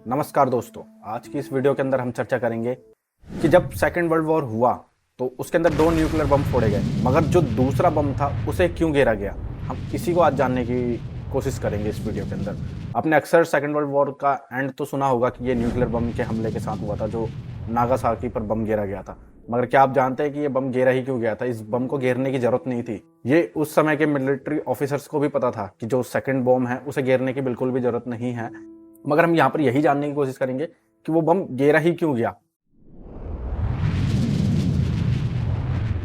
नमस्कार दोस्तों, आज की इस वीडियो के अंदर हम चर्चा करेंगे कि जब सेकेंड वर्ल्ड वॉर हुआ तो उसके अंदर दो न्यूक्लियर बम फोड़े गए, मगर जो दूसरा बम था उसे क्यों घेरा गया। हम इसी को आज जानने की कोशिश करेंगे इस वीडियो के अंदर। आपने अक्सर सेकेंड वर्ल्ड वॉर का एंड तो सुना होगा कि ये न्यूक्लियर बम के हमले के साथ हुआ था, जो नागासाकी पर बम घेरा गया था। मगर क्या आप जानते हैं कि ये बम घेरा ही क्यों गया था? इस बम को घेरने की जरूरत नहीं थी। ये उस समय के मिलिट्री ऑफिसर्स को भी पता था कि जो सेकेंड बम है उसे घेरने की बिल्कुल भी जरूरत नहीं है। मगर हम यहाँ पर यही जानने की कोशिश करेंगे कि वो बम गिरा ही क्यों गया।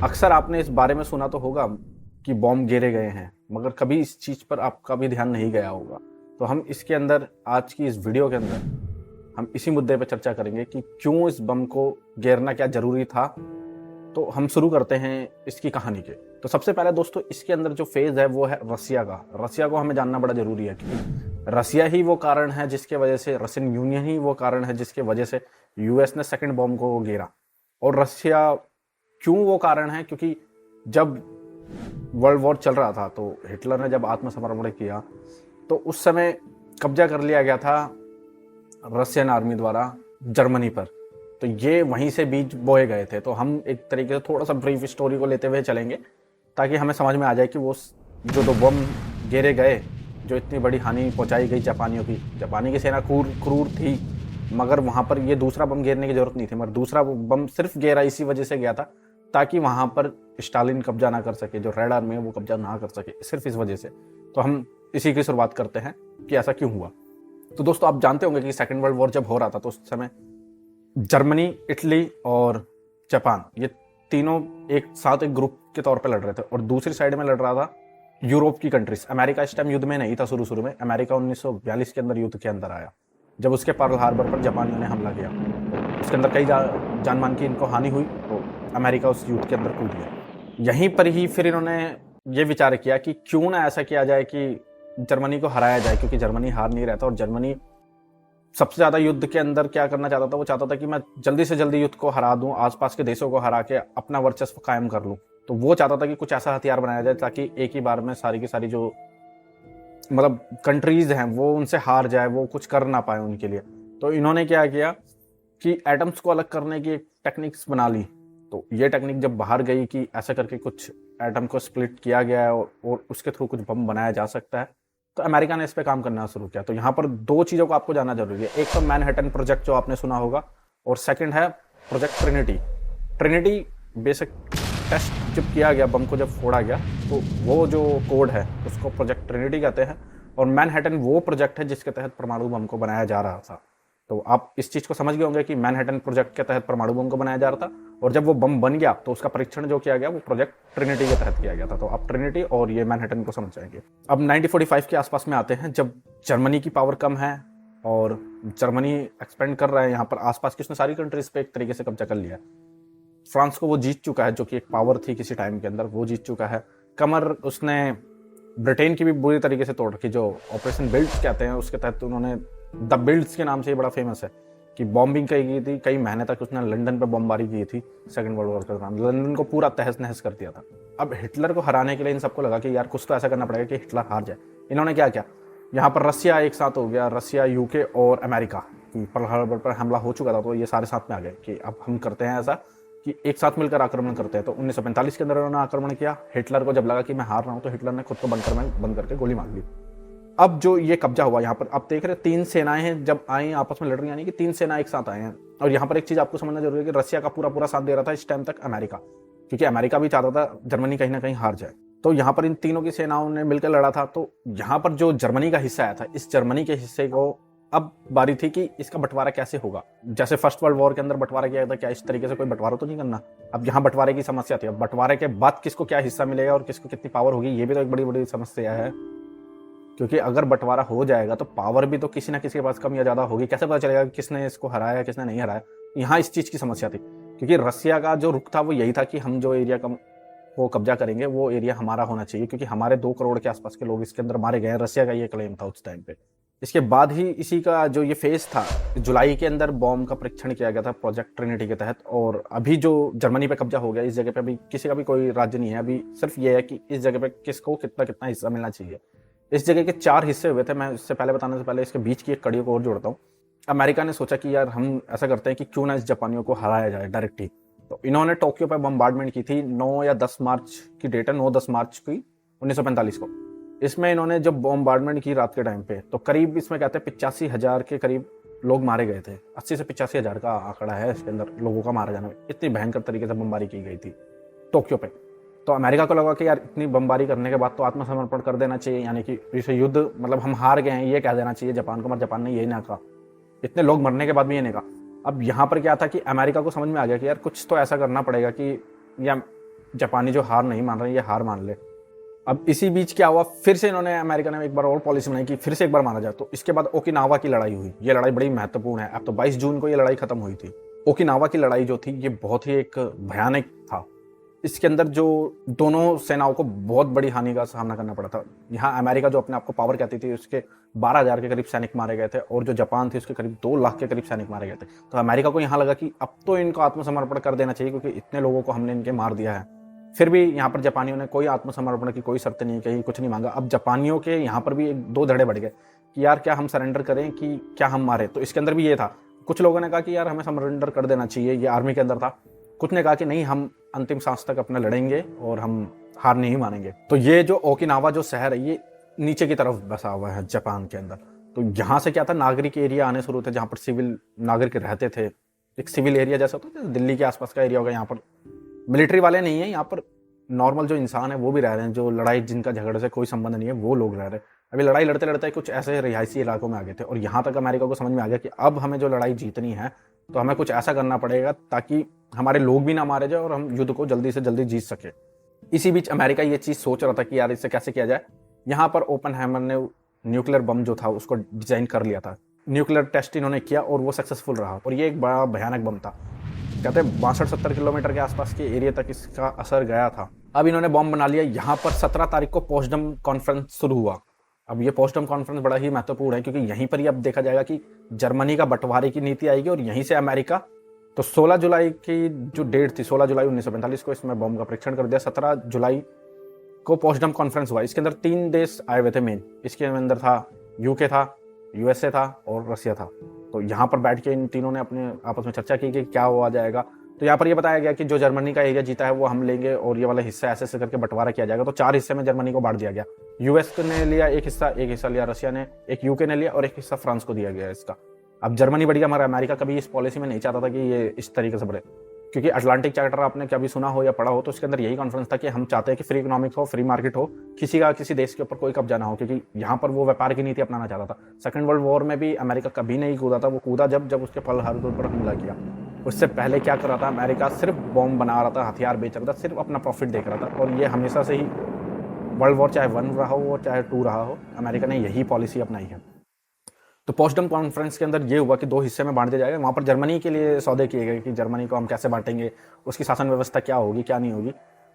अक्सर आपने इस बारे में सुना तो होगा कि बॉम्ब गिरे गए हैं, मगर कभी इस चीज पर आपका भी ध्यान नहीं गया होगा। तो हम इसके अंदर आज की इस वीडियो के अंदर हम इसी मुद्दे पर चर्चा करेंगे कि क्यों इस बम को गिरना क्या जरूरी था। तो हम शुरू करते हैं इसकी कहानी के। तो सबसे पहले दोस्तों, इसके अंदर जो फेज है वो है रसिया का। रसिया को हमें जानना बड़ा जरूरी है, क्योंकि रसिया ही वो कारण है जिसके वजह से, रशियन यूनियन ही वो कारण है जिसके वजह से यूएस ने सेकंड बॉम्ब को गिरा। और रसिया क्यों वो कारण है? क्योंकि जब वर्ल्ड वॉर चल रहा था तो हिटलर ने जब आत्मसमर्पण किया तो उस समय कब्जा कर लिया गया था रशियन आर्मी द्वारा जर्मनी पर। तो ये वहीं से बीज बोए गए थे। तो हम एक तरीके से थोड़ा सा ब्रीफ स्टोरी को लेते हुए चलेंगे ताकि हमें समझ में आ जाए कि वो जो दो बम गिरे गए, जो इतनी बड़ी हानि पहुंचाई गई जापानियों की। जापानी की सेना क्रूर थी, मगर वहां पर ये दूसरा बम गिरने की जरूरत नहीं थी। मगर दूसरा बम सिर्फ गिरा इसी वजह से गया था ताकि वहां पर स्टालिन कब्जा ना कर सके, जो रेड आर्मी है वो कब्जा ना कर सके, सिर्फ इस वजह से। तो हम इसी की शुरुआत करते हैं कि ऐसा क्यों हुआ। तो दोस्तों, आप जानते होंगे कि सेकेंड वर्ल्ड वॉर जब हो रहा था तो उस समय जर्मनी, इटली और जापान, ये तीनों एक साथ एक ग्रुप के तौर पे लड़ रहे थे। और दूसरी साइड में लड़ रहा था यूरोप की कंट्रीज। अमेरिका इस टाइम युद्ध में नहीं था। शुरू में अमेरिका 1942 के अंदर युद्ध के अंदर आया, जब उसके पर्ल हार्बर पर जापानियों ने हमला किया। तो उसके अंदर कई जान मान की इनको हानि हुई, तो अमेरिका उस युद्ध के अंदर कूद गया। यहीं पर ही फिर इन्होंने ये विचार किया कि क्यों ना ऐसा किया जाए कि जर्मनी को हराया जाए, क्योंकि जर्मनी हार नहीं रहता। और जर्मनी सबसे ज्यादा युद्ध के अंदर क्या करना चाहता था? वो चाहता था कि मैं जल्दी से जल्दी युद्ध को हरा दूं, आसपास के देशों को हरा के अपना वर्चस्व कायम कर लूं। तो वो चाहता था कि कुछ ऐसा हथियार बनाया जाए ताकि एक ही बार में सारी की सारी जो मतलब कंट्रीज हैं वो उनसे हार जाए, वो कुछ कर ना पाए उनके लिए। तो इन्होंने क्या किया कि एटम्स को अलग करने की एक टेक्निक्स बना ली। तो ये टेक्निक जब बाहर गई कि ऐसा करके कुछ एटम को स्प्लिट किया गया है और उसके थ्रू कुछ बम बनाया जा सकता है, तो अमेरिका ने इस पे काम करना शुरू किया। तो यहाँ पर दो चीज़ों को आपको जानना जरूरी है। एक तो मैनहट्टन प्रोजेक्ट जो आपने सुना होगा, और सेकंड है project Trinity. Trinity basic test जब किया गया, बम को जब फोड़ा गया, तो वो जो कोड है उसको प्रोजेक्ट ट्रिनिटी कहते हैं। और मैनहट्टन वो प्रोजेक्ट है जिसके तहत परमाणु बम को बनाया जा रहा था। तो आप इस चीज़ को समझ गए होंगे कि मैनहट्टन प्रोजेक्ट के तहत परमाणु बम को बनाया जा रहा था, और जब वो बम बन गया तो उसका परीक्षण जो किया गया वो प्रोजेक्ट ट्रिनिटी के तहत किया गया था। तो आप ट्रिनिटी और ये मैनहट्टन को समझ जाएंगे। अब 1945 के आसपास में आते हैं, जब जर्मनी की पावर कम है और जर्मनी एक्सपेंड कर रहा है यहाँ पर आसपास की, उसने सारी कंट्रीज पे एक तरीके से कब्जा कर लिया। फ्रांस को वो जीत चुका है, जो कि एक पावर थी किसी टाइम के अंदर, वो जीत चुका है। कमर उसने ब्रिटेन की भी बुरी तरीके से तोड़ रखी, जो ऑपरेशन बिल्ड्स कहते हैं उसके तहत उन्होंने, द बिल्ड्स के नाम से बड़ा फेमस है कि बॉम्बिंग की थी। कई महीने तक उसने लंदन पे बमबारी की थी सेकंड वर्ल्ड वॉर के दौरान। लंदन को पूरा तहस नहस कर दिया था। अब हिटलर को हराने के लिए इन सबको लगा कि यार कुछ तो ऐसा करना पड़ेगा कि हिटलर हार जाए। इन्होंने क्या किया, यहाँ पर रसिया एक साथ हो गया, रसिया, यूके और अमेरिका की पर्ल हार्बर पर हमला हो चुका था। तो ये सारे साथ में आ गए कि अब हम करते हैं ऐसा कि एक साथ मिलकर आक्रमण करते हैं। तो 1945 के अंदर उन्होंने आक्रमण किया। हिटलर को जब लगा कि मैं हार रहा हूं, तो हिटलर ने खुद को बंद करके गोली मार ली। अब जो ये कब्जा हुआ यहाँ पर, आप देख रहे तीन सेनाएं हैं जब आई आपस में लड़ रही, यानी कि तीन सेनाएं एक साथ आए हैं। और यहाँ पर एक चीज आपको समझना जरूरी है कि रसिया का पूरा साथ दे रहा था इस टाइम तक अमेरिका, क्योंकि अमेरिका भी चाहता था जर्मनी कहीं ना कहीं हार जाए। तो यहाँ पर इन तीनों की सेनाओं ने मिलकर लड़ा था। तो यहाँ पर जो जर्मनी का हिस्सा आया था, इस जर्मनी के हिस्से को अब बारी थी कि इसका बंटवारा कैसे होगा। जैसे फर्स्ट वर्ल्ड वॉर के अंदर बंटवारा किया था, क्या इस तरीके से कोई बंटवारा तो नहीं करना। अब यहाँ बंटवारे की समस्या थी। अब बंटवारे के बाद किसको क्या हिस्सा मिलेगा और किसको कितनी पावर होगी, ये भी तो एक बड़ी बड़ी समस्या है। क्योंकि अगर बंटवारा हो जाएगा तो पावर भी तो किसी ना किसी के पास कम या ज्यादा होगी। कैसे पता चलेगा किसने इसको हराया किसने नहीं हराया? यहाँ इस चीज की समस्या थी, क्योंकि रसिया का जो रुख था वो यही था कि हम जो एरिया को कब्जा करेंगे वो एरिया हमारा होना चाहिए, क्योंकि हमारे 2 करोड़ के आसपास के लोग इसके अंदर मारे गए। रसिया का ये क्लेम था उस टाइम पे। इसके बाद ही इसी का जो ये फेज था, जुलाई के अंदर बॉम्ब का परीक्षण किया गया था प्रोजेक्ट ट्रिनिटी के तहत। और अभी जो जर्मनी पे कब्जा हो गया, इस जगह पे अभी किसी का भी कोई राज्य नहीं है। अभी सिर्फ ये है कि इस जगह पे किसको कितना कितना हिस्सा मिलना चाहिए। इस जगह के 4 हिस्से हुए थे। मैं इससे पहले बताने से पहले इसके बीच की एक कड़ी को और जोड़ता हूँ। अमेरिका ने सोचा कि यार हम ऐसा करते हैं कि क्यों ना इस जापानियों को हराया जाए डायरेक्ट ही। तो इन्होंने टोक्यो पर बम्बार्डमेंट की थी 9 या 10 मार्च की डेट है, 9-10 मार्च की 1945 को। इसमें इन्होंने जब बम्बार्डमेंट की रात के टाइम पे, तो करीब इसमें कहते हैं 85,000 के करीब लोग मारे गए थे। 80 से 85,000 का आंकड़ा है इसके अंदर लोगों का मारा जाना। इतनी भयंकर तरीके से बमबारी की गई थी टोक्यो पे। तो अमेरिका को लगा कि यार इतनी बमबारी करने के बाद तो आत्मसमर्पण कर देना चाहिए, यानी कि इस युद्ध मतलब हम हार गए हैं ये कह देना चाहिए जापान को। मगर जापान ने यही ना कहा, इतने लोग मरने के बाद भी ये नहीं कहा। अब यहाँ पर क्या था कि अमेरिका को समझ में आ गया कि यार कुछ तो ऐसा करना पड़ेगा कि या जापानी जो हार नहीं मान रहे ये हार मान ले। अब इसी बीच क्या हुआ, फिर से इन्होंने अमेरिका ने एक बार और पॉलिसी बनाई कि फिर से एक बार मारा जाए। तो इसके बाद ओकिनावा की लड़ाई हुई। ये लड़ाई बड़ी महत्वपूर्ण है। अब तो 22 जून को ये लड़ाई खत्म हुई थी। ओकिनावा की लड़ाई जो थी ये बहुत ही एक भयानक था। इसके अंदर जो दोनों सेनाओं को बहुत बड़ी हानि का सामना करना पड़ा था। यहाँ अमेरिका जो अपने आप को पावर कहती थी उसके 12,000 के करीब सैनिक मारे गए थे, और जो जापान थी उसके करीब 2 लाख के करीब सैनिक मारे गए थे। तो अमेरिका को यहाँ लगा कि अब तो इनको आत्मसमर्पण कर देना चाहिए, क्योंकि इतने लोगों को हमने इनके मार दिया है। फिर भी यहाँ पर जापानियों ने कोई आत्मसमर्पण की कोई शर्त नहीं कही, कुछ नहीं मांगा। अब जापानियों के यहाँ पर भी 2 धड़े बढ़ गए कि यार क्या हम सरेंडर करें कि क्या हम मारे। तो इसके अंदर भी ये था, कुछ लोगों ने कहा कि यार हमें सरेंडर कर देना चाहिए, ये आर्मी के अंदर था। कुछ ने कहा कि नहीं, हम अंतिम सांस तक अपना लड़ेंगे और हम हार नहीं मानेंगे। तो ये जो ओकिनावा जो शहर है ये नीचे की तरफ बसा हुआ है जापान के अंदर। तो यहाँ से क्या था, नागरिक एरिया आने शुरू थे जहाँ पर सिविल नागरिक रहते थे। एक सिविल एरिया जैसा होता है, दिल्ली के आसपास का एरिया होगा। यहाँ पर मिलिट्री वाले नहीं है, यहाँ पर नॉर्मल जो इंसान है वो भी रह रहे हैं, जो लड़ाई जिनका झगड़े से कोई संबंध नहीं है वो लोग रह रहे हैं। अभी लड़ाई लड़ते लड़ते कुछ ऐसे रिहायशी इलाकों में आ गए थे, और यहाँ तक अमेरिका को समझ में आ गया कि अब हमें जो लड़ाई जीतनी है तो हमें कुछ ऐसा करना पड़ेगा ताकि हमारे लोग भी ना मारे जाए और हम युद्ध को जल्दी से जल्दी जीत सके। इसी बीच अमेरिका ये चीज़ सोच रहा था कि यार इससे कैसे किया जाए। यहाँ पर ओपनहाइमर ने न्यूक्लियर बम जो था उसको डिजाइन कर लिया था। न्यूक्लियर टेस्ट इन्होंने किया और वो सक्सेसफुल रहा, और ये एक बड़ा भयानक बम था। कहते हैं 62-70 किलोमीटर के आसपास के एरिया तक इसका असर गया था। अब इन्होंने बॉम्ब बना लिया। यहाँ पर 17 तारीख को पोस्टडम कॉन्फ्रेंस शुरू हुआ। अब ये पोस्टडम कॉन्फ्रेंस बड़ा ही महत्वपूर्ण है, क्योंकि यहीं पर ही अब देखा जाएगा कि जर्मनी का बंटवारे की नीति आएगी और यहीं से अमेरिका। तो 16 जुलाई की जो डेट थी, 16 जुलाई 1945 को इसमें बॉम्ब का परीक्षण कर दिया। 17 जुलाई को पोस्टडम कॉन्फ्रेंस हुआ। इसके अंदर 3 देश आए हुए थे मेन। इसके अंदर था यूके था, यूएसए था और रसिया था। तो यहाँ पर बैठ के इन तीनों ने अपने आपस में चर्चा की कि क्या हुआ जाएगा। तो यहाँ पर ये बताया गया कि जो जर्मनी का एरिया जीता है वो हम लेंगे, और ये वाला हिस्सा ऐसे ऐसे करके बंटवारा किया जाएगा। तो 4 हिस्से में जर्मनी को बांट दिया गया। यूएस ने लिया एक हिस्सा लिया रसिया ने, एक यूके ने लिया, और एक हिस्सा फ्रांस को दिया गया इसका। अब जर्मनी बढ़ गया, हमारा अमेरिका कभी इस पॉलिसी में नहीं चाहता था कि ये इस तरीके से बढ़े, क्योंकि अटलांटिक चार्टर आपने कभी सुना हो या पढ़ा हो तो उसके अंदर यही कॉन्फ्रेंस था कि हम चाहते हैं कि फ्री इकोनॉमिक्स हो, फ्री मार्केट हो, किसी का किसी देश के ऊपर कोई कब्जा ना हो, क्योंकि यहाँ पर वो व्यापार की नीति अपनाना चाहता था। सेकंड वर्ल्ड वॉर में भी अमेरिका कभी नहीं कूदा था, वो कूदा जब उसके पर्ल हार्बर पर हमला किया। उससे पहले क्या कर रहा था, अमेरिका सिर्फ बॉम्ब बना रहा था, हथियार बेच रहा था, सिर्फ अपना प्रॉफिट देख रहा था। और ये हमेशा से ही वर्ल्ड वॉर चाहे 1 रहा हो चाहे 2 रहा हो, अमेरिका ने यही पॉलिसी अपनाई है। तो पोस्टडम कॉन्फ्रेंस के अंदर ये हुआ कि 2 हिस्से में बांट दिया जाएगा। वहाँ पर जर्मनी के लिए सौदे किए गए कि जर्मनी को हम कैसे बांटेंगे, उसकी शासन व्यवस्था क्या होगी क्या नहीं होगी।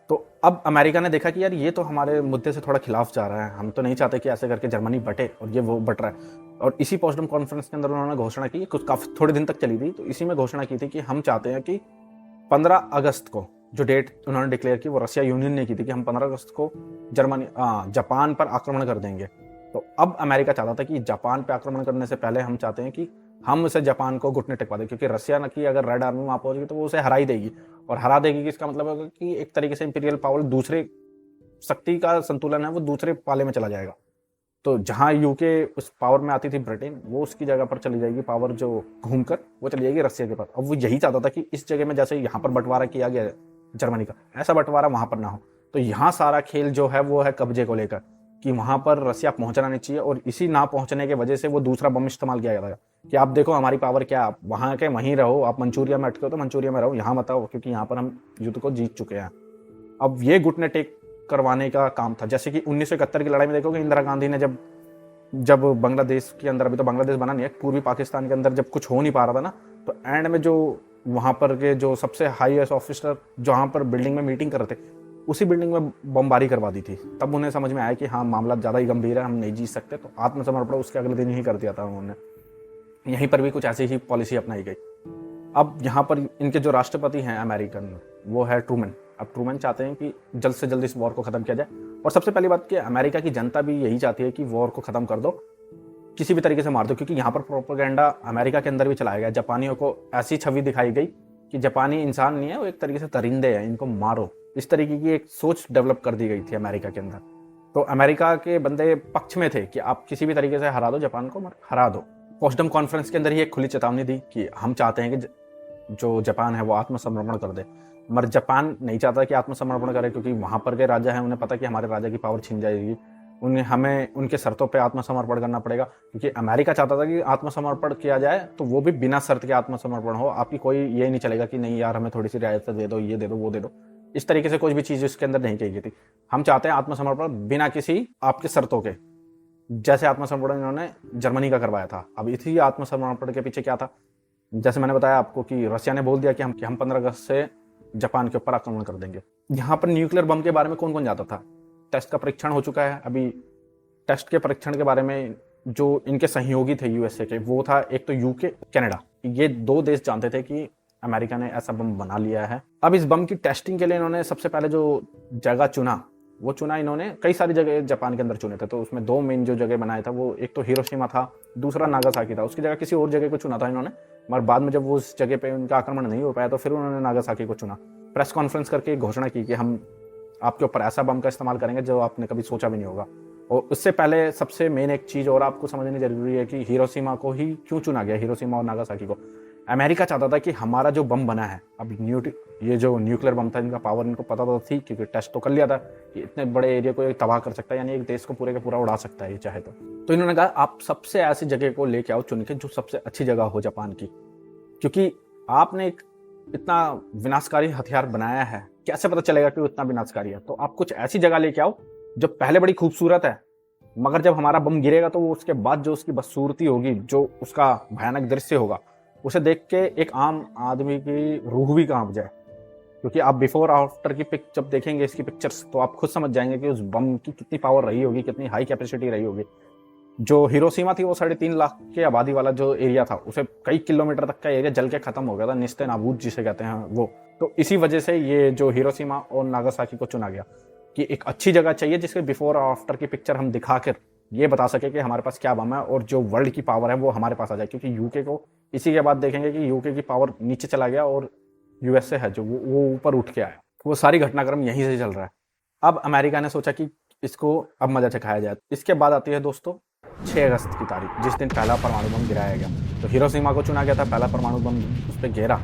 तो अब अमेरिका ने देखा कि यार ये तो हमारे मुद्दे से थोड़ा खिलाफ जा रहा है, हम तो नहीं चाहते कि ऐसे करके जर्मनी बटे, और ये वो बट रहा है। और इसी पोस्टडम कॉन्फ्रेंस के अंदर उन्होंने घोषणा की, कुछ काफ़ी थोड़े दिन तक चली थी। तो इसी में घोषणा की थी कि हम चाहते हैं कि 15 अगस्त को जो डेट उन्होंने डिक्लेयर की वो रशिया यूनियन ने की थी कि हम 15 अगस्त को जापान पर आक्रमण कर देंगे। तो अब अमेरिका चाहता था कि जापान पे आक्रमण करने से पहले हम चाहते हैं कि हम उसे जापान को घुटने टेकवा दें, क्योंकि रशिया न की अगर रेड आर्मी वहाँ पहुंचेगी तो वो उसे हरा ही देगी। और हरा देगी कि इसका मतलब होगा कि एक तरीके से इंपीरियल पावर, दूसरे शक्ति का संतुलन है वो दूसरे पाले में चला जाएगा। तो जहाँ यूके उस पावर में आती थी ब्रिटेन, वो उसकी जगह पर चली जाएगी पावर, जो घूमकर वो चली जाएगी रशिया के पास। अब वो यही चाहता था कि इस जगह में जैसे यहाँ पर बंटवारा किया गया जर्मनी का, ऐसा बंटवारा वहाँ पर ना हो। तो यहाँ सारा खेल जो है वो है कब्जे को लेकर, कि वहाँ पर रसिया पहुँचना नहीं चाहिए। और इसी ना पहुँचने की वजह से वो दूसरा बम इस्तेमाल किया गया था कि आप देखो हमारी पावर क्या, आप वहाँ के वहीं रहो, आप मंचूरिया में अटके हो तो मंचूरिया में रहो, यहाँ मत आओ, क्योंकि यहाँ पर हम युद्ध को जीत चुके हैं। अब ये घुटने टेक करवाने का काम था। जैसे कि 1971 की लड़ाई में देखोगे इंदिरा गांधी ने जब बांग्लादेश के अंदर, अभी तो बांग्लादेश बना नहीं है, पूर्वी पाकिस्तान के अंदर जब कुछ हो नहीं पा रहा था ना, तो एंड में जो वहाँ पर के जो सबसे हाईएस्ट ऑफिसर जहाँ पर बिल्डिंग में मीटिंग कर रहे थे, उसी बिल्डिंग में बमबारी करवा दी थी। तब उन्हें समझ में आया कि हाँ मामला ज़्यादा ही गंभीर है, हम नहीं जीत सकते। तो आत्मसमर्पण उसके अगले दिन ही कर दिया था उन्होंने। यहीं पर भी कुछ ऐसी ही पॉलिसी अपनाई गई। अब यहाँ पर इनके जो राष्ट्रपति हैं अमेरिकन, वो है ट्रूमैन। अब ट्रूमैन चाहते हैं कि जल्द से जल्द इस वॉर को ख़त्म किया जाए। और सबसे पहली बात कि अमेरिका की जनता भी यही चाहती है कि वॉर को ख़त्म कर दो, किसी भी तरीके से मार दो, क्योंकि यहाँ पर प्रोपेगेंडा अमेरिका के अंदर भी चलाया गया। जापानियों को ऐसी छवि दिखाई गई कि जापानी इंसान नहीं है, वो एक तरीके से दरिंदे हैं, इनको मारो। इस तरीके की एक सोच डेवलप कर दी गई थी अमेरिका के अंदर। तो अमेरिका के बंदे पक्ष में थे कि आप किसी भी तरीके से हरा दो जापान को, हरा दो। पोस्टडम कॉन्फ्रेंस के अंदर ही एक खुली चेतावनी दी कि हम चाहते हैं कि जो जापान है वो आत्मसमर्पण कर दे, मगर जापान नहीं चाहता कि आत्मसमर्पण करे, क्योंकि वहाँ पर के राजा हैं, उन्हें पता कि हमारे राजा की पावर छिन जाएगी, हमें उनके शर्तों पे आत्मसमर्पण करना पड़ेगा। क्योंकि अमेरिका चाहता था कि आत्मसमर्पण किया जाए तो वो भी बिना शर्त के आत्मसमर्पण हो, आपकी कोई ये नहीं चलेगा कि नहीं यार हमें थोड़ी सी रियायत दे दो, ये दे दो, वो दे दो। इस तरीके से कुछ भी चीज़ इसके अंदर नहीं कही गई थी। हम चाहते हैं आत्मसमर्पण बिना किसी आपके शर्तों के, जैसे आत्मसमर्पण इन्होंने जर्मनी का करवाया था। अब इसी आत्मसमर्पण के पीछे क्या था, जैसे मैंने बताया आपको कि रशिया ने बोल दिया कि हम 15 अगस्त से जापान के ऊपर आक्रमण कर देंगे। यहाँ पर न्यूक्लियर बम के बारे में कौन कौन जाता था? टेस्ट का परीक्षण हो चुका है। अभी टेस्ट के परीक्षण के बारे में जो इनके सहयोगी थे यूएसए के, वो था एक तो यूके, कनाडा। ये 2 देश जानते थे कि अमेरिका ने ऐसा बम बना लिया है। अब इस बम की टेस्टिंग के लिए इन्होंने सबसे पहले जो जगह चुना, वो चुना इन्होंने कई सारी जगह जापान के अंदर चुने थे। तो उसमें 2 मेन जो जगह बनाया था, वो एक तो हिरोशिमा था, दूसरा नागासाकी था। उसकी जगह किसी और जगह को चुना था इन्होंने, मगर बाद में जब वो उस जगह पे उनका आक्रमण नहीं हो पाया तो फिर उन्होंने नागासाकी को चुना। प्रेस कॉन्फ्रेंस करके घोषणा की कि हम आपके ऊपर ऐसा बम का इस्तेमाल करेंगे जो आपने कभी सोचा भी नहीं होगा। और उससे पहले सबसे मेन एक चीज़ और आपको समझनी जरूरी है कि हिरोशिमा को ही क्यों चुना गया, हिरोशिमा और नागासाकी को। अमेरिका चाहता था कि हमारा जो बम बना है, अब ये जो न्यूक्लियर बम था, इनका पावर इनको पता तो थी, क्योंकि टेस्ट तो कर लिया था कि इतने बड़े एरिया को तबाह कर सकता है, यानी एक देश को पूरे का पूरा उड़ा सकता है ये चाहे तो इन्होंने कहा आप सबसे ऐसी जगह को लेके आओ चुन के जो सबसे अच्छी जगह हो जापान की, क्योंकि आपने एक इतना विनाशकारी हथियार बनाया है, कैसे पता चलेगा कि वो इतना विनाशकारी है? तो आप कुछ ऐसी जगह लेके आओ जो पहले बड़ी खूबसूरत है, मगर जब हमारा बम गिरेगा तो वो उसके बाद जो उसकी बदसूरती होगी, जो उसका भयानक दृश्य होगा, उसे देख के एक आम आदमी की रूह भी कांप जाए। क्योंकि आप बिफोर आफ्टर की पिक जब देखेंगे इसकी पिक्चर्स, तो आप खुद समझ जाएंगे कि उस बम की कितनी पावर रही होगी, कितनी हाई कैपेसिटी रही होगी। जो हिरोशिमा थी वो 3.5 लाख के आबादी वाला जो एरिया था, उसे कई किलोमीटर तक का एरिया जल के खत्म हो गया था, निस्ते नाबूद जिसे कहते हैं वो। तो इसी वजह से ये जो हिरोशिमा और नागासाकी को चुना गया कि एक अच्छी जगह चाहिए जिसके बिफोर और आफ्टर की पिक्चर हम दिखाकर ये बता सके कि हमारे पास क्या बम है, और जो वर्ल्ड की पावर है वो हमारे पास आ जाए। क्योंकि यूके को इसी के बाद देखेंगे कि यूके की पावर नीचे चला गया और यूएसए है जो वो ऊपर उठ के आया। वो सारी घटनाक्रम यहीं से चल रहा है। अब अमेरिका ने सोचा कि इसको अब मजा चखाया जाए। इसके बाद आती है दोस्तों 6 अगस्त की तारीख, जिस दिन पहला परमाणु बम गिराया गया। तो हिरोशिमा को चुना गया था, पहला परमाणु बम उस पर गिरा,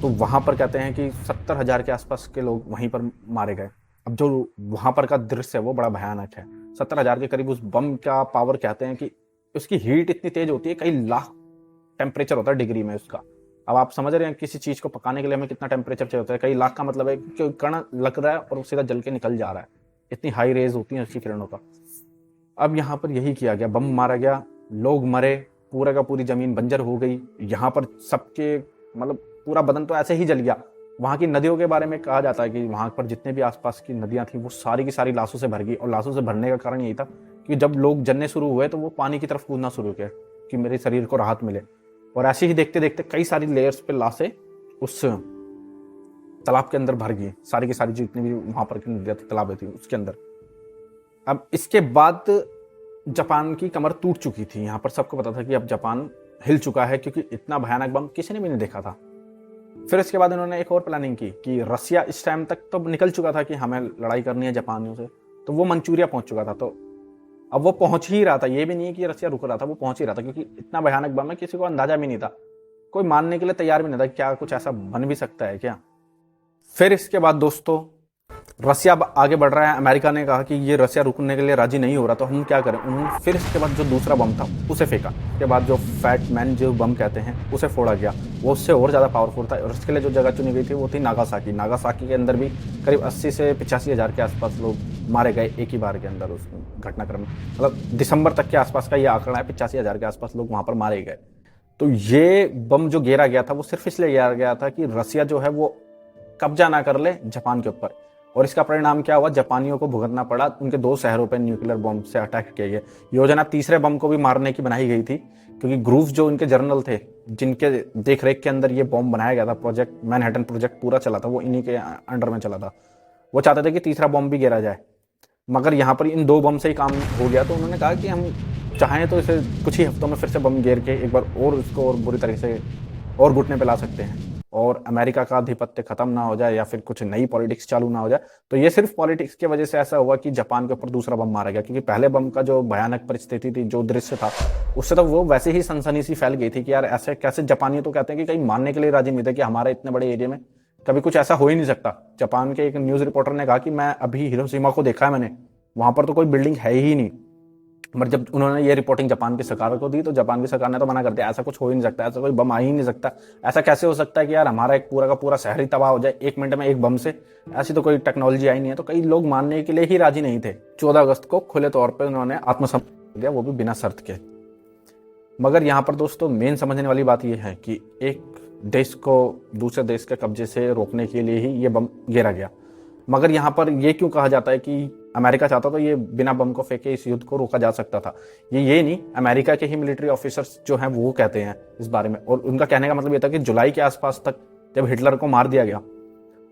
तो वहाँ पर कहते हैं कि 70,000 के आसपास के लोग वहीं पर मारे गए। अब जो वहाँ पर का दृश्य है वो बड़ा भयानक है। 70,000 के करीब उस बम का पावर कहते हैं कि उसकी हीट इतनी तेज होती है, कई लाख टेम्परेचर होता है डिग्री में उसका। अब आप समझ रहे हैं किसी चीज़ को पकाने के लिए हमें कितना टेम्परेचर चाहिए होता है। कई लाख का मतलब है कि कण लग रहा है और सीधा जल के निकल जा रहा है, इतनी हाई रेज होती है उसकी किरणों का। अब यहाँ पर यही किया गया, बम मारा गया, लोग मरे, पूरा का पूरी ज़मीन बंजर हो गई। यहाँ पर सबके मतलब पूरा बदन तो ऐसे ही जल गया। वहाँ की नदियों के बारे में कहा जाता है कि वहाँ पर जितने भी आसपास की नदियाँ थी वो सारी की सारी लाशों से भर गई। और लाशों से भरने का कारण यही था कि जब लोग जलने शुरू हुए तो वो पानी की तरफ कूदना शुरू किया कि मेरे शरीर को राहत मिले। और ऐसे ही देखते देखते कई सारी लेयर्स पे लाशें उस तालाब के अंदर भर गई, सारी की सारी जितनी भी वहाँ पर की नदियाँ थी, तालाबें थी उसके अंदर। अब इसके बाद जापान की कमर टूट चुकी थी। यहाँ पर सबको पता था कि अब जापान हिल चुका है, क्योंकि इतना भयानक बम किसी ने भी नहीं देखा था। फिर इसके बाद इन्होंने एक और प्लानिंग की कि रसिया इस टाइम तक तो निकल चुका था कि हमें लड़ाई करनी है जापानियों से, तो वो मंचूरिया पहुंच चुका था। तो अब वो पहुंच ही रहा था, ये भी नहीं कि रसिया रुक रहा था, वो पहुंच ही रहा था, क्योंकि इतना भयानक बम है किसी को अंदाजा भी नहीं था, कोई मानने के लिए तैयार भी नहीं था क्या कुछ ऐसा बन भी सकता है क्या। फिर इसके बाद दोस्तों रसिया आगे बढ़ रहा है। अमेरिका ने कहा कि ये रसिया रुकने के लिए राजी नहीं हो रहा, तो हम क्या करें। उन्होंने फिर इसके बाद जो दूसरा बम था उसे फेंका। उसके बाद जो फैट मैन जो बम कहते हैं उसे फोड़ा गया, वो उससे और ज़्यादा पावरफुल था। और उसके लिए जो जगह चुनी गई थी वो थी नागासाकी। नागासाकी के अंदर भी करीब 80 से 85 हज़ार के आसपास लोग मारे गए एक ही बार के अंदर उस घटनाक्रम में। मतलब दिसंबर तक के आसपास का ये आंकड़ा है, 85 हज़ार के आसपास लोग वहाँ पर मारे गए। तो ये बम जो गिरा गया था वो सिर्फ इसलिए गिरा गया था कि रसिया जो है वो कब्जा ना कर ले जापान के ऊपर। और इसका परिणाम क्या हुआ, जापानियों को भुगतना पड़ा। उनके 2 शहरों पर न्यूक्लियर बम से अटैक किया गया। योजना तीसरे बम को भी मारने की बनाई गई थी, क्योंकि ग्रूव जो उनके जनरल थे जिनके देखरेख के अंदर ये बम बनाया गया था, प्रोजेक्ट मैनहट्टन प्रोजेक्ट पूरा चला था, वो इन्हीं के अंडर में चला था। वो चाहते थे कि तीसरा बम भी गिरा जाए, मगर यहाँ पर इन 2 बम से ही काम हो गया। तो उन्होंने कहा कि हम चाहें तो इसे कुछ ही हफ्तों में फिर से बम गिर के एक बार और उसको और बुरी तरीके से और घुटने पे ला सकते हैं और अमेरिका का आधिपत्य खत्म ना हो जाए या फिर कुछ नई पॉलिटिक्स चालू ना हो जाए। तो ये सिर्फ पॉलिटिक्स की वजह से ऐसा हुआ कि जापान के ऊपर दूसरा बम मारा गया, क्योंकि पहले बम का जो भयानक परिस्थिति थी, जो दृश्य था, उससे तो वो वैसे ही सनसनी सी फैल गई थी कि यार ऐसे कैसे। जापानी तो कहते हैं कि कहीं मानने के लिए राजी नहीं थे कि हमारे इतने बड़े एरिया में कभी कुछ ऐसा हो ही नहीं सकता। जापान के एक न्यूज रिपोर्टर ने कहा कि मैं अभी हिरोशिमा को देखा है मैंने, वहां पर तो कोई बिल्डिंग है ही नहीं। मगर जब उन्होंने ये रिपोर्टिंग जापान की सरकार को दी तो जापान की सरकार ने तो मना कर दिया, ऐसा कुछ हो ही नहीं सकता, ऐसा कोई बम आ ही नहीं सकता। ऐसा कैसे हो सकता है कि यार हमारा एक पूरा का पूरा शहर ही तबाह हो जाए 1 मिनट में एक बम से? ऐसी तो कोई टेक्नोलॉजी आई नहीं है। तो कई लोग मानने के लिए ही राजी नहीं थे। 14 अगस्त को खुले तौर पर उन्होंने आत्मसमर्पण दिया, वो भी बिना शर्त के। मगर यहाँ पर दोस्तों मेन समझने वाली बात यह है कि एक देश को दूसरे देश के कब्जे से रोकने के लिए ही ये बम गिरा गया। मगर यहाँ पर यह क्यों कहा जाता है कि अमेरिका चाहता तो ये बिना बम को फेंके इस युद्ध को रोका जा सकता था? ये नहीं, अमेरिका के ही मिलिट्री ऑफिसर्स जो हैं वो कहते हैं इस बारे में। और उनका कहने का मतलब ये था कि जुलाई के आसपास तक जब हिटलर को मार दिया गया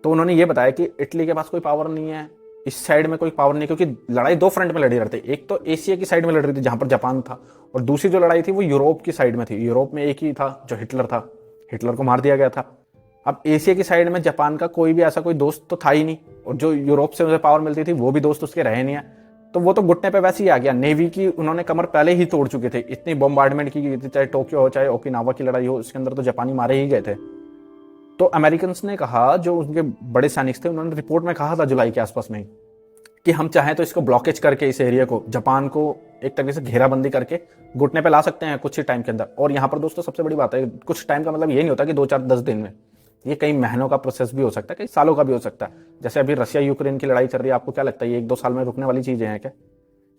तो उन्होंने ये बताया कि इटली के पास कोई पावर नहीं है, इस साइड में कोई पावर नहीं, क्योंकि लड़ाई 2 फ्रंट में लड़ी रहती है। एक तो एशिया की साइड में लड़ रही थी जहां पर जापान था, और दूसरी जो लड़ाई थी वो यूरोप की साइड में थी। यूरोप में एक ही था जो हिटलर था, हिटलर को मार दिया गया था। अब एशिया की साइड में जापान का कोई भी ऐसा कोई दोस्त तो था ही नहीं, और जो यूरोप से उसे पावर मिलती थी वो भी दोस्त उसके रहे नहीं है। तो वो तो घुटने पे वैसे ही आ गया। नेवी की उन्होंने कमर पहले ही तोड़ चुके थे, इतनी बॉम्बार्डमेंट की गई थी, चाहे टोक्यो हो चाहे ओकिनावा की लड़ाई हो, उसके अंदर तो जापानी मारे ही गए थे। तो अमेरिकन ने कहा, जो उनके बड़े सैनिक थे, उन्होंने रिपोर्ट में कहा था जुलाई के आसपास में कि हम चाहें तो इसको ब्लॉकेज करके इस एरिया को, जापान को एक तरीके से घेराबंदी करके घुटने पे ला सकते हैं कुछ ही टाइम के अंदर। और यहाँ पर दोस्तों सबसे बड़ी बात है, कुछ टाइम का मतलब ये नहीं होता कि 2 4 10 दिन में, ये कई महीनों का प्रोसेस भी हो सकता है, कई सालों का भी हो सकता है। जैसे अभी रशिया यूक्रेन की लड़ाई चल रही है, आपको क्या लगता है ये 1 2 साल में रुकने वाली चीजें हैं क्या?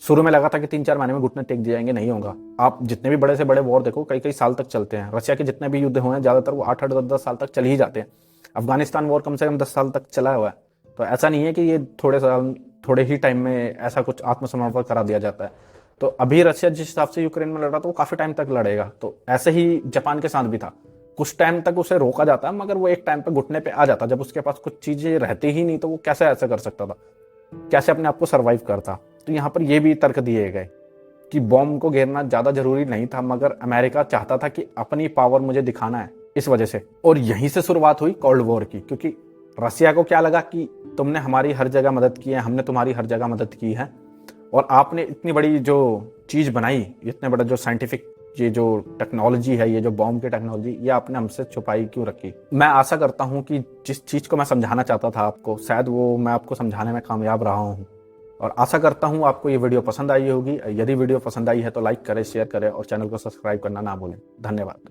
शुरू में लगा था कि 3 4 महीने में घुटने टेक दिए जाएंगे, नहीं होगा। आप जितने भी बड़े से बड़े वॉर देखो, कई कई साल तक चलते हैं। रशिया के जितने भी युद्ध हुए हैं ज्यादातर वो 8 8 10 साल तक चल ही जाते हैं। अफगानिस्तान वॉर कम से कम 10 साल तक चला हुआ है। तो ऐसा नहीं है कि ये थोड़े ही टाइम में ऐसा कुछ आत्मसमर्पण करा दिया जाता है। तो अभी रशिया जिस हिसाब से यूक्रेन में लड़ रहा था वो काफी टाइम तक लड़ेगा। तो ऐसे ही जापान के साथ भी था, कुछ टाइम तक उसे रोका जाता है, मगर वो एक टाइम पे घुटने पे आ जाता। जब उसके पास कुछ चीजें रहती ही नहीं तो वो कैसे ऐसा कर सकता था, कैसे अपने आप को सर्वाइव करता? तो यहाँ पर ये भी तर्क दिए गए कि बॉम्ब को घेरना ज्यादा जरूरी नहीं था, मगर अमेरिका चाहता था कि अपनी पावर मुझे दिखाना है, इस वजह से। और यहीं से शुरुआत हुई कोल्ड वॉर की, क्योंकि रसिया को क्या लगा कि तुमने हमारी हर जगह मदद की है, हमने तुम्हारी हर जगह मदद की है, और आपने इतनी बड़ी जो चीज बनाई, इतने बड़ा जो साइंटिफिक ये जो टेक्नोलॉजी है, ये जो बॉम्ब की टेक्नोलॉजी, ये आपने हमसे छुपाई क्यों रखी? मैं आशा करता हूं कि जिस चीज को मैं समझाना चाहता था आपको, शायद वो मैं आपको समझाने में कामयाब रहा हूं। और आशा करता हूं आपको ये वीडियो पसंद आई होगी। यदि वीडियो पसंद आई है तो लाइक करें, शेयर करें और चैनल को सब्सक्राइब करना ना भूलें। धन्यवाद।